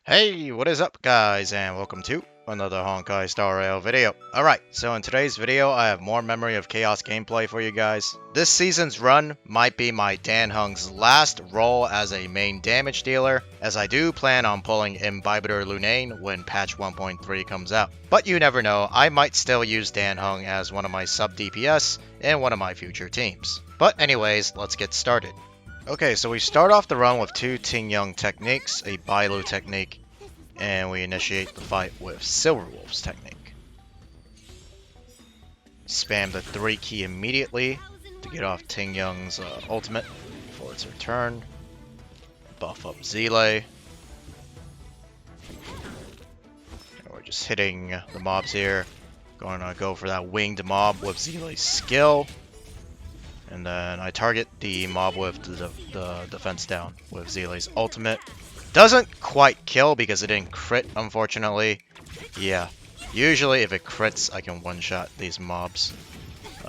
Hey, what is up guys, and welcome to another Honkai Star Rail video. Alright, so in today's video I have more Memory of Chaos gameplay for you guys. This season's run might be my Dan Heng's last role as a main damage dealer, as I do plan on pulling Imbibitor Lunane when patch 1.3 comes out. But you never know, I might still use Dan Heng as one of my sub DPS in one of my future teams. But anyways, let's get started. Okay, so we start off the run with two Ting Young techniques, a Bailu technique, and we initiate the fight with Silverwolf's technique. Spam the 3 key immediately to get off Ting Young's ultimate before it's her turn. Buff up Zile. And we're just hitting the mobs here. Going to go for that winged mob with Zile's skill. And then I target the mob with the defense down with Zile's ultimate. Doesn't quite kill because it didn't crit, unfortunately. Yeah, usually if it crits, I can one-shot these mobs.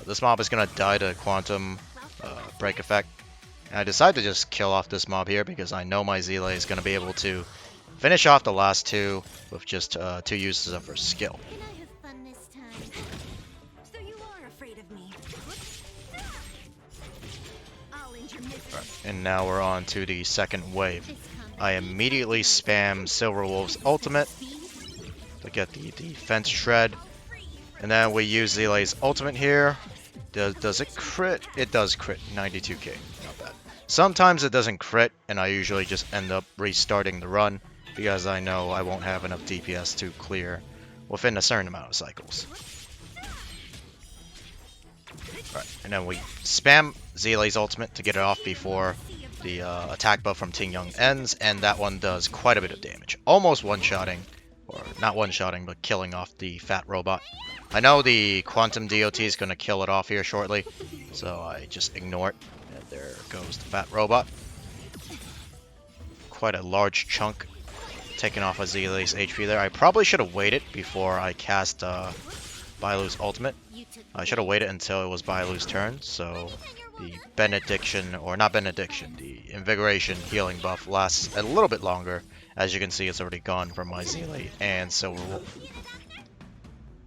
This mob is going to die to Quantum Break Effect. And I decided to just kill off this mob here because I know my Zile is going to be able to finish off the last two with just 2 uses of her skill. And now we're on to the second wave. I immediately spam Silverwolf's ultimate to get the defense shred. And then we use Zile's ultimate here. Does it crit? It does crit. 92k. Not bad. Sometimes it doesn't crit, and I usually just end up restarting the run because I know I won't have enough DPS to clear within a certain amount of cycles. Alright, and then we spam Zile's ultimate to get it off before the attack buff from Ting Young ends, and that one does quite a bit of damage. Almost one-shotting, or not one-shotting, but killing off the fat robot. I know the Quantum DOT is going to kill it off here shortly, so I just ignore it. And there goes the fat robot. Quite a large chunk taken off of Zile's HP there. I probably should have waited before I cast Bailu's ultimate. I should have waited until it was Bailu's turn, so the benediction, or not benediction, the invigoration healing buff lasts a little bit longer. As you can see, it's already gone from my Zile and Silverwolf.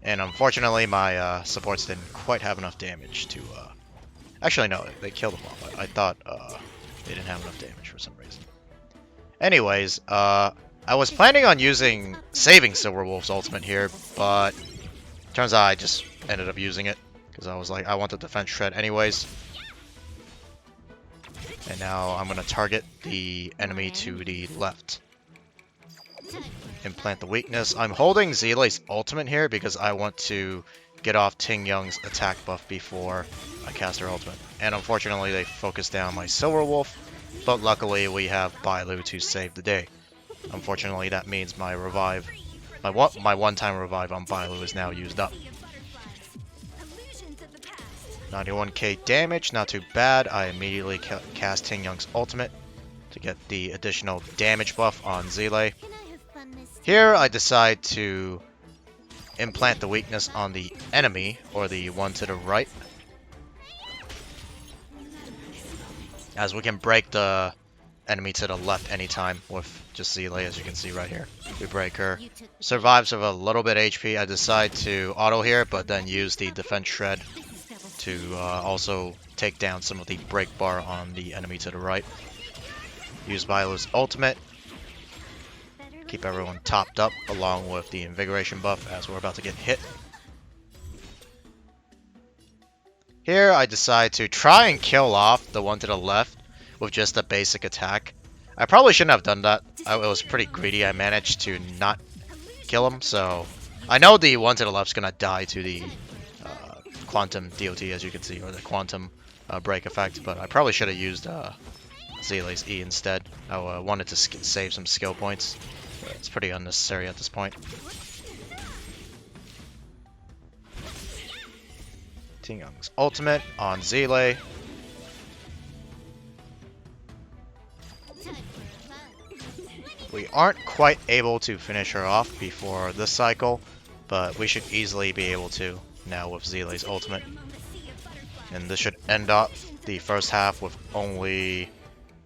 And unfortunately, my supports didn't quite have enough damage to... Actually, no, they killed them all. I thought they didn't have enough damage for some reason. Anyways, I was planning on saving Silverwolf's ultimate here, but turns out I just ended up using it because I was like, I want the defense shred anyways. And now I'm going to target the enemy to the left. Implant the weakness. I'm holding Zile's ultimate here because I want to get off Ting Young's attack buff before I cast her ultimate. And unfortunately they focused down my Silverwolf, but luckily we have Bailu to save the day. Unfortunately that means my revive, my one-time revive on Bailu is now used up. 91k damage, not too bad. I immediately cast Ting Young's ultimate to get the additional damage buff on Zile. Here I decide to implant the weakness on the enemy, or the one to the right, as we can break the enemy to the left anytime with just Zile, as you can see right here. We break her. Survives with a little bit HP. I decide to auto here, but then use the defense shred to also take down some of the break bar on the enemy to the right. Use Bailu's ultimate. Keep everyone topped up along with the invigoration buff as we're about to get hit. Here I decide to try and kill off the one to the left with just a basic attack. I probably shouldn't have done that. It was pretty greedy. I managed to not kill him, so I know the one to the left's gonna die to the Quantum DOT, as you can see, or the Quantum Break Effect, but I probably should have used Zile's E instead. I wanted to save some skill points, but it's pretty unnecessary at this point. Ting Young's ultimate on Zile. We aren't quite able to finish her off before this cycle, but we should easily be able to now with Zile's ultimate. And this should end up the first half with only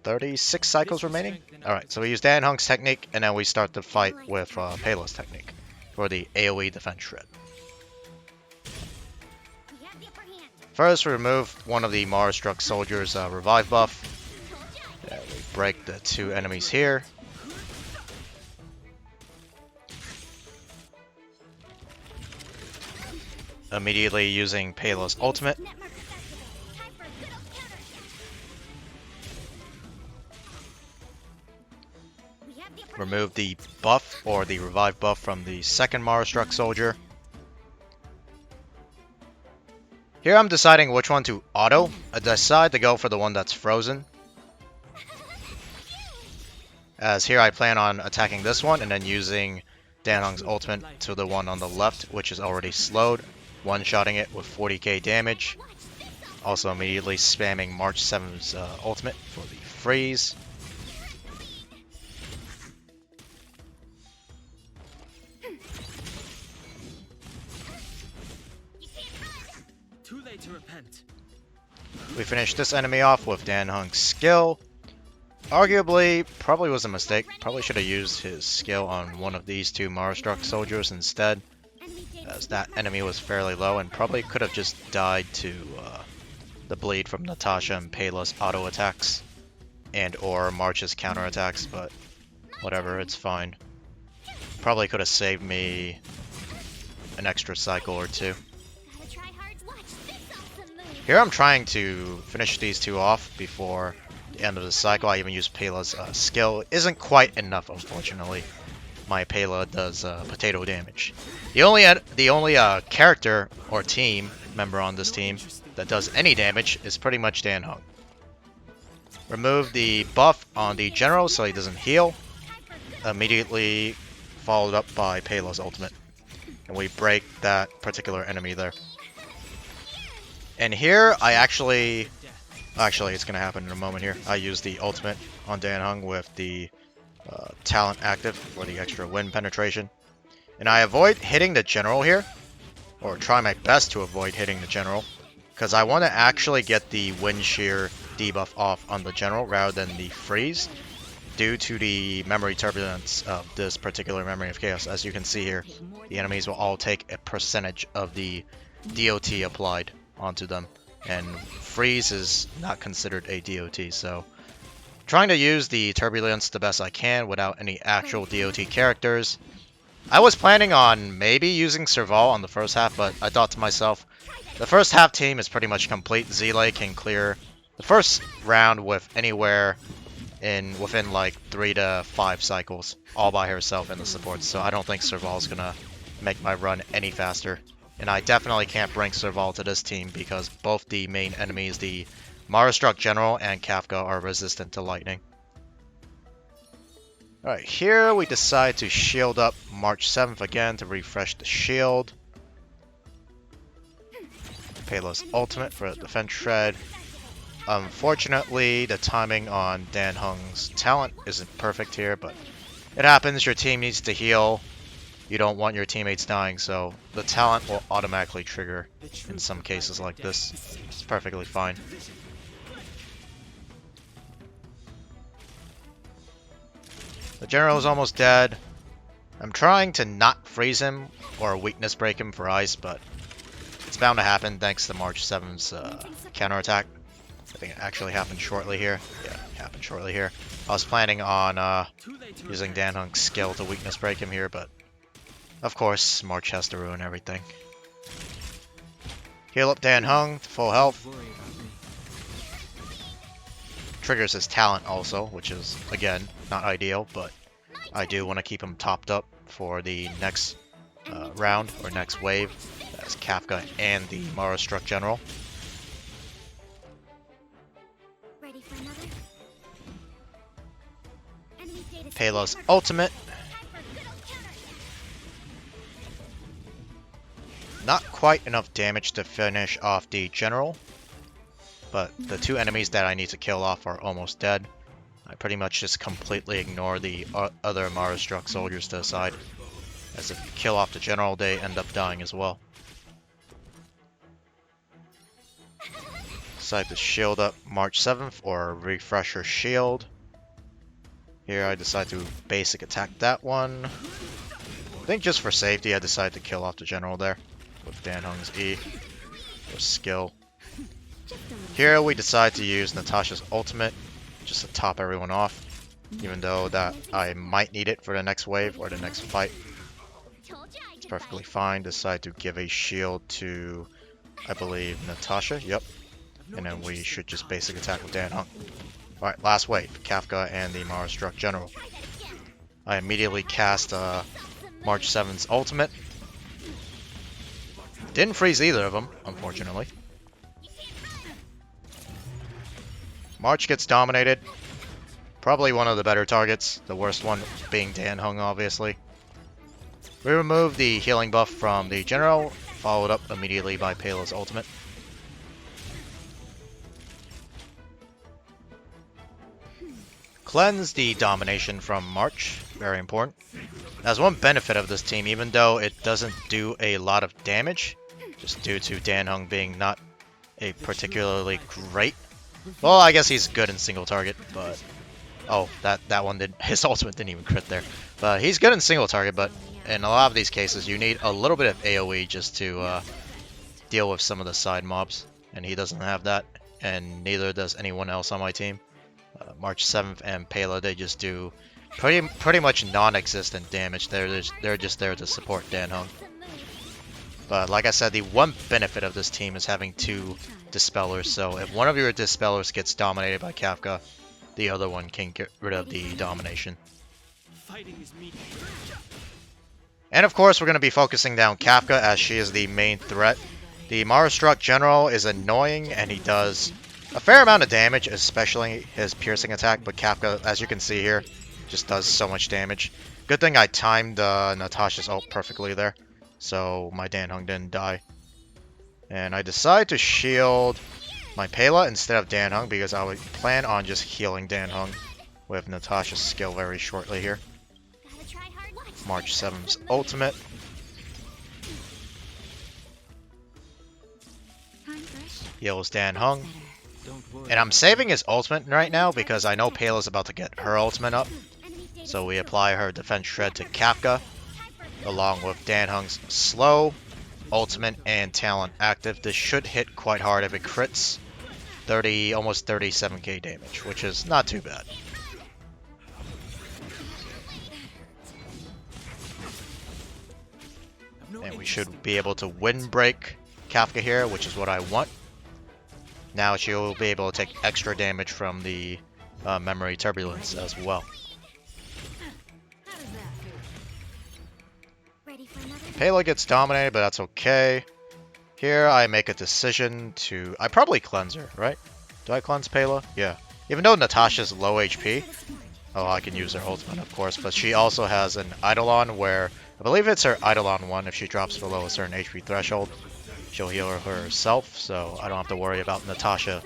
36 cycles remaining. Alright, so we use Dan Hong's technique, and then we start the fight with Paylo's technique for the AoE defense shred. First, we remove one of the Mara-struck soldiers' revive buff. Yeah, we break the two enemies here. Immediately using Paylo's ultimate. Remove the buff or the revive buff from the second Mara-struck soldier. Here I'm deciding which one to auto. I decide to go for the one that's frozen, as here I plan on attacking this one and then using Dan Hong's ultimate to the one on the left, which is already slowed, one-shotting it with 40k damage. Also immediately spamming March 7's ultimate for the freeze. Too late to repent. We finished this enemy off with Dan Hong's skill. Arguably, probably was a mistake. Probably should have used his skill on one of these two Mara-struck soldiers instead, as that enemy was fairly low and probably could have just died to the bleed from Natasha and Payla's auto attacks and or March's counter attacks, but whatever, it's fine. Probably could have saved me an extra cycle or two. Here I'm trying to finish these two off before the end of the cycle. I even use Payla's skill. Isn't quite enough, unfortunately. My Payla does potato damage. The only character or team member on this team that does any damage is pretty much Dan Hong. Remove the buff on the general so he doesn't heal. Immediately followed up by Payla's ultimate. And we break that particular enemy there. And here, I actually, it's going to happen in a moment here. I use the ultimate on Dan Hong with the talent active for the extra wind penetration. And I avoid hitting the general here, or try my best to avoid hitting the general, because I want to actually get the wind shear debuff off on the general rather than the freeze, due to the memory turbulence of this particular memory of chaos. As you can see here, the enemies will all take a percentage of the DOT applied onto them, and freeze is not considered a DOT, so trying to use the turbulence the best I can without any actual DOT characters. I was planning on maybe using Serval on the first half, but I thought to myself, the first half team is pretty much complete. Zile can clear the first round with anywhere within like 3 to 5 cycles all by herself in the supports, so I don't think Serval is gonna make my run any faster. And I definitely can't bring Serval to this team because both the main enemies, the Mara-struck General and Kafka, are resistant to lightning. Alright, here we decide to shield up March 7th again to refresh the shield. Paylo's ultimate for the defense shred. Unfortunately, the timing on Dan Hong's talent isn't perfect here, but it happens. Your team needs to heal. You don't want your teammates dying, so the talent will automatically trigger in some cases like this. It's perfectly fine. The general is almost dead. I'm trying to not freeze him or weakness break him for ice, but it's bound to happen thanks to March 7's counterattack. I think it actually happened shortly here. Yeah, it happened shortly here. I was planning on using Dan Hong's skill to weakness break him here, but of course, March has to ruin everything. Heal up Dan Hong to full health. Triggers his talent also, which is, again, not ideal, but I do want to keep him topped up for the next round, or next wave. That's Kafka and the Mara-struck General. Paylo's ultimate. Not quite enough damage to finish off the general, but the two enemies that I need to kill off are almost dead. I pretty much just completely ignore the other Mara-struck soldiers to the side, as if you kill off the general, they end up dying as well. decide to shield up March 7th or refresh her shield. Here I decide to basic attack that one. I think just for safety I decided to kill off the general there with Dan Hung's E or skill. Here we decide to use Natasha's ultimate just to top everyone off, even though that I might need it for the next wave or the next fight. It's perfectly fine. Decide to give a shield to, I believe, Natasha. Yep. And then we should just basic attack with Dan Hung. Alright, last wave. Kafka and the Mara Struck General. I immediately cast March 7's ultimate. Didn't freeze either of them, unfortunately. March gets dominated. Probably one of the better targets. The worst one being Dan Hung, obviously. We remove the healing buff from the general, followed up immediately by Pela's ultimate. Cleanse the domination from March, very important. As one benefit of this team, even though it doesn't do a lot of damage, just due to Dan Hung being not a particularly great. Well, I guess he's good in single target, but oh, that one did, his ultimate didn't even crit there. But he's good in single target, but in a lot of these cases, you need a little bit of AoE just to deal with some of the side mobs, and he doesn't have that, and neither does anyone else on my team. March 7th and Pela, they just do pretty much non-existent damage. They're just there to support Dan Hung. But like I said, the one benefit of this team is having two Dispellers, so if one of your Dispellers gets dominated by Kafka, the other one can get rid of the domination. And of course, we're going to be focusing down Kafka as she is the main threat. The Mara Struck General is annoying and he does a fair amount of damage, especially his piercing attack, but Kafka, as you can see here, just does so much damage. Good thing I timed Natasha's ult perfectly there, so my Dan Hung didn't die. And I decide to shield my Pela instead of Dan Hung because I would plan on just healing Dan Hung with Natasha's skill very shortly here. March 7's ultimate. Heals Dan Hung. And I'm saving his ultimate right now because I know Pela's about to get her ultimate up. So we apply her Defense Shred to Kafka, along with Dan Hung's slow, ultimate, and talent active. This should hit quite hard if it crits. Almost 37k damage, which is not too bad. And we should be able to wind break Kafka here, which is what I want. Now she'll be able to take extra damage from the memory turbulence as well. Pela gets dominated, but that's okay. Here I make a decision to... I probably cleanse her, right? Do I cleanse Pela? Yeah. Even though Natasha's low HP... Oh, I can use her ultimate, of course, but she also has an Eidolon where... I believe it's her Eidolon 1. If she drops below a certain HP threshold, she'll heal herself, so I don't have to worry about Natasha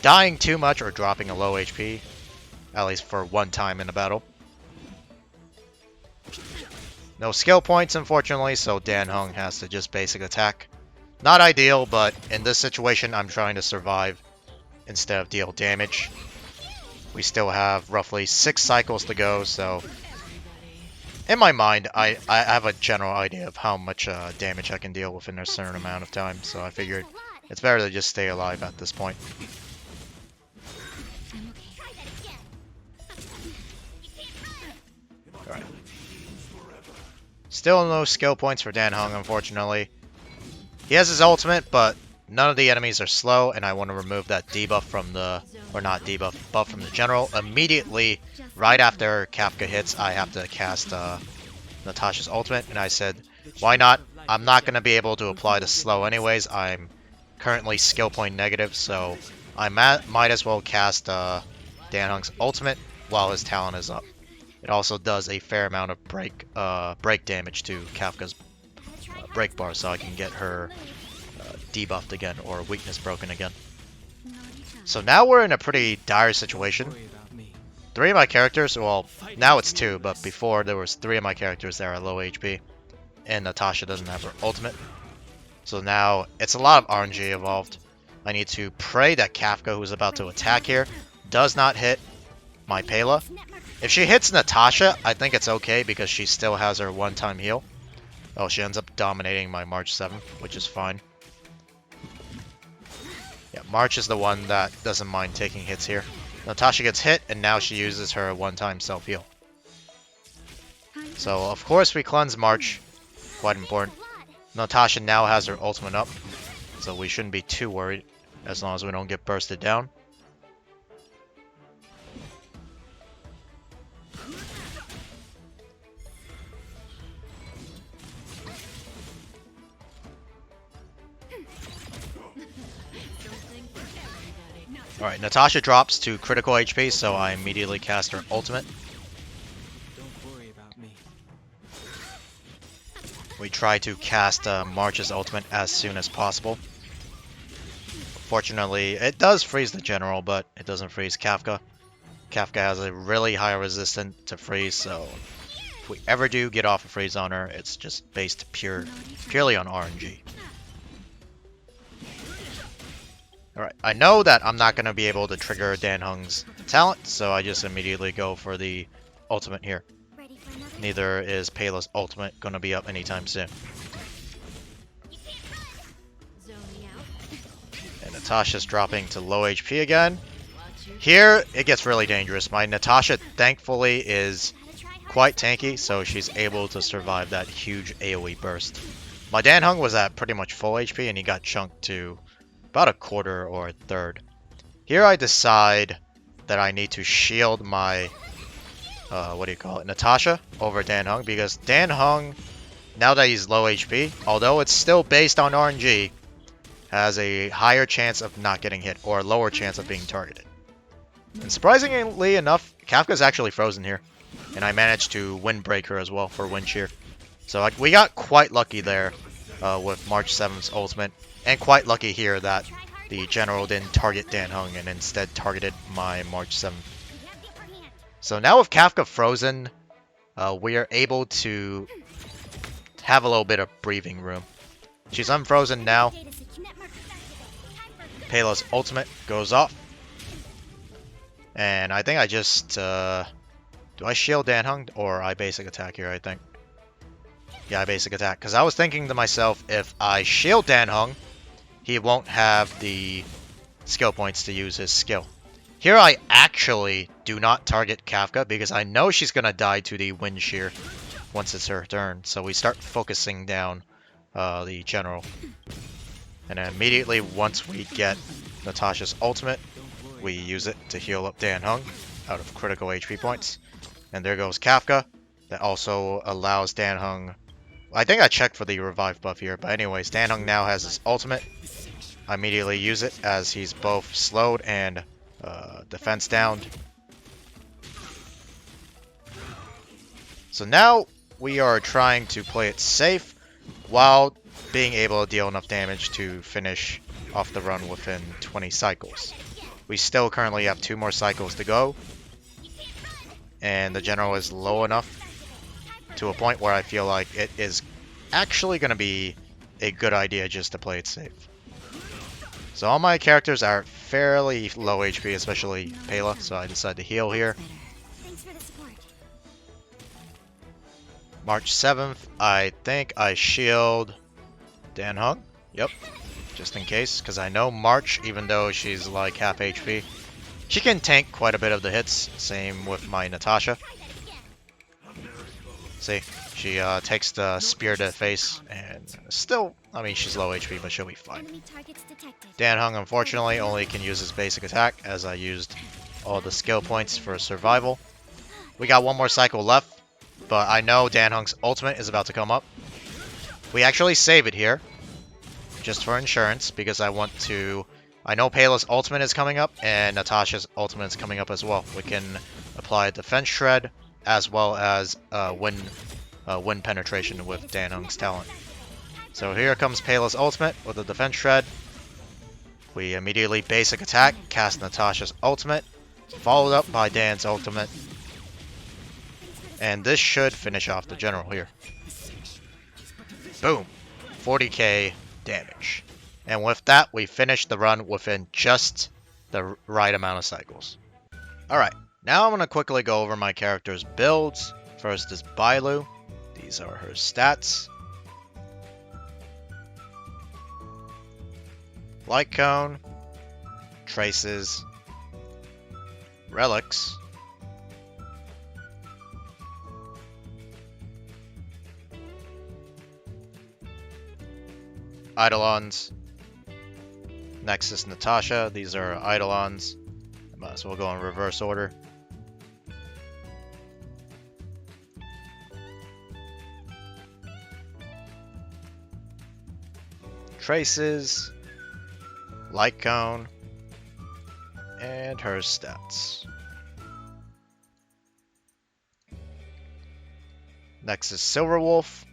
dying too much or dropping a low HP, at least for one time in a battle. No skill points, unfortunately, so Dan Hung has to just basic attack. Not ideal, but in this situation, I'm trying to survive instead of deal damage. We still have roughly 6 cycles to go, so in my mind, I have a general idea of how much damage I can deal within a certain amount of time, so I figured it's better to just stay alive at this point. Alright. Still no skill points for Dan Hung, unfortunately. He has his ultimate, but none of the enemies are slow, and I want to remove that debuff from the... Or not debuff, buff from the general. Immediately, right after Kafka hits, I have to cast Natasha's ultimate, and I said, why not? I'm not going to be able to apply the slow anyways. I'm currently skill point negative, so I might as well cast Dan Hung's ultimate while his talent is up. It also does a fair amount of break damage to Kafka's break bar, so I can get her debuffed again, or weakness broken again. So now we're in a pretty dire situation. 3 of my characters, well, now it's 2, but before there was 3 of my characters that are low HP, and Natasha doesn't have her ultimate. So now it's a lot of RNG involved. I need to pray that Kafka, who's about to attack here, does not hit my Pela. If she hits Natasha, I think it's okay because she still has her one-time heal. Oh, she ends up dominating my March 7th, which is fine. Yeah, March is the one that doesn't mind taking hits here. Natasha gets hit, and now she uses her one-time self-heal. So, of course, we cleanse March. Quite important. Natasha now has her ultimate up, so we shouldn't be too worried as long as we don't get bursted down. Alright, Natasha drops to critical HP, so I immediately cast her ultimate. Don't worry about me. We try to cast March's ultimate as soon as possible. Fortunately, it does freeze the general, but it doesn't freeze Kafka. Kafka has a really high resistance to freeze, so if we ever do get off a freeze on her, it's just based purely on RNG. Alright, I know that I'm not going to be able to trigger Dan Heng's talent, so I just immediately go for the ultimate here. Neither is Pela's ultimate going to be up anytime soon. And Natasha's dropping to low HP again. Here, it gets really dangerous. My Natasha, thankfully, is quite tanky, so she's able to survive that huge AoE burst. My Dan Heng was at pretty much full HP, and he got chunked to about a quarter or a third. Here I decide that I need to shield my, Natasha over Dan Heng, because Dan Heng, now that he's low HP, although it's still based on RNG, has a higher chance of not getting hit, or a lower chance of being targeted. And surprisingly enough, Kafka's actually frozen here, and I managed to windbreak her as well for wind shear. So we got quite lucky there with March 7th's ultimate. And quite lucky here that the general didn't target Dan Heng and instead targeted my March 7th. So now with Kafka frozen, we are able to have a little bit of breathing room. She's unfrozen now. Pela's ultimate goes off. And I think I just... do I shield Dan Heng or I basic attack here, I think? Yeah, I basic attack. Because I was thinking to myself, if I shield Dan Heng, he won't have the skill points to use his skill. Here I actually do not target Kafka because I know she's going to die to the wind shear once it's her turn. So we start focusing down the general. And then immediately once we get Natasha's ultimate, we use it to heal up Dan Heng out of critical HP points. And there goes Kafka. That also allows Dan Heng... I think I checked for the revive buff here, but anyways, Dan Heng now has his ultimate. I immediately use it as he's both slowed and defense downed. So now we are trying to play it safe while being able to deal enough damage to finish off the run within 20 cycles. We still currently have 2 more cycles to go, and the general is low enough to a point where I feel like it is actually going to be a good idea just to play it safe. So all my characters are fairly low HP, especially Pela, so I decided to heal here. March 7th, I think I shield Dan Heng. Yep, just in case, because I know March, even though she's like half HP, she can tank quite a bit of the hits. Same with my Natasha. See, she takes the spear to the face, and still, I mean, she's low HP, but she'll be fine. Dan Heng, unfortunately, only can use his basic attack, as I used all the skill points for survival. We got 1 more cycle left, but I know Dan Heng's ultimate is about to come up. We actually save it here, just for insurance, because I want to... I know Pela's ultimate is coming up, and Natasha's ultimate is coming up as well. We can apply Defense Shred, as well as wind penetration with Dan Heng's talent. So here comes Pela's ultimate with the Defense Shred. We immediately basic attack, cast Natasha's ultimate, followed up by Dan's ultimate. And this should finish off the general here. Boom! 40k damage. And with that, we finished the run within just the right amount of cycles. Alright, now I'm going to quickly go over my character's builds. First is Bailu. These are her stats. Light Cone. Traces. Relics. Eidolons. Next is Natasha. These are Eidolons. Might as well go in reverse order. Traces. Light Cone. And her stats. Next is Silver Wolf.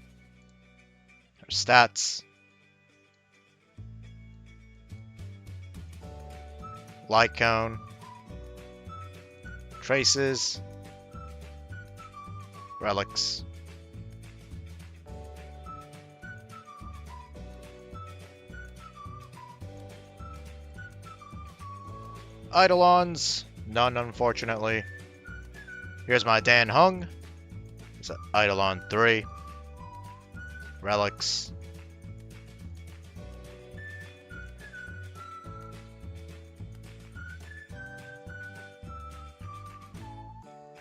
Her stats. Light Cone. Traces. Relics. Eidolons. None, unfortunately. Here's my Dan Hung. It's an Eidolon 3. Relics.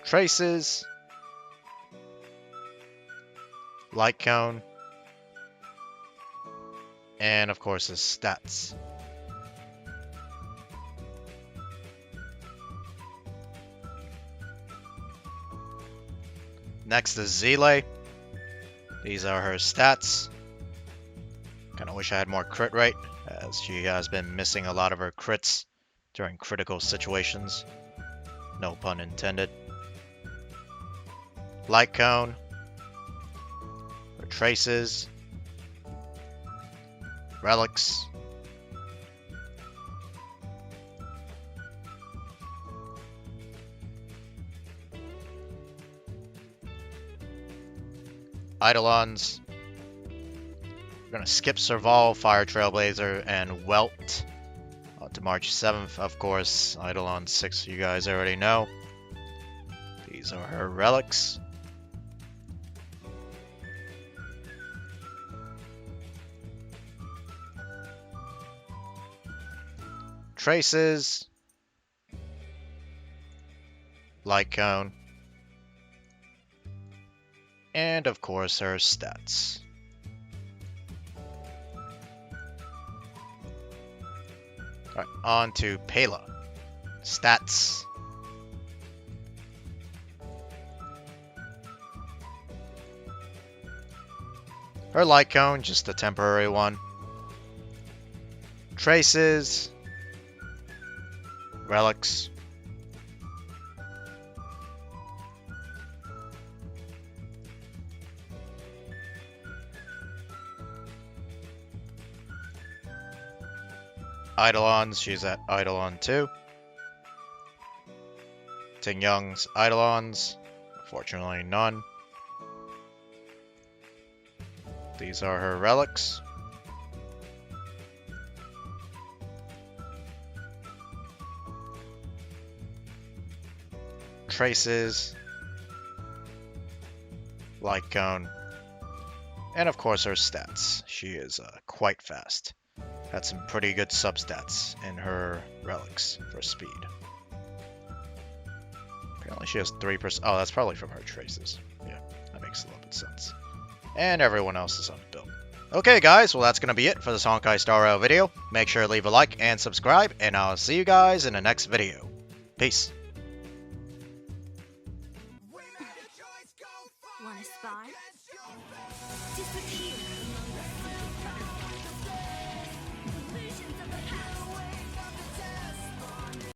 Traces. Light Cone. And of course his stats. Next is Zile. These are her stats. Kinda wish I had more crit rate, as she has been missing a lot of her crits during critical situations. No pun intended. Light Cone. Her traces. Relics. Eidolons. We're gonna skip Serval, Fire Trailblazer, and Welt to March 7th. Of course, Eidolon 6 you guys already know. These are her relics. Traces. Light Cone. And of course her stats. Alright, on to Pela. Stats. Her Light Cone, just a temporary one. Traces. Relics. Eidolons, she's at Eidolon 2. Ting Young's Eidolons, unfortunately none. These are her relics. Traces. Light Cone. And of course her stats. She is quite fast. Had some pretty good substats in her relics for speed. Apparently she has 3%. Oh, that's probably from her traces. Yeah, that makes a little bit of sense. And everyone else is unbuilt. Okay guys, well that's going to be it for this Honkai Star Rail video. Make sure to leave a like and subscribe, and I'll see you guys in the next video. Peace. Wanna spy? Disappear.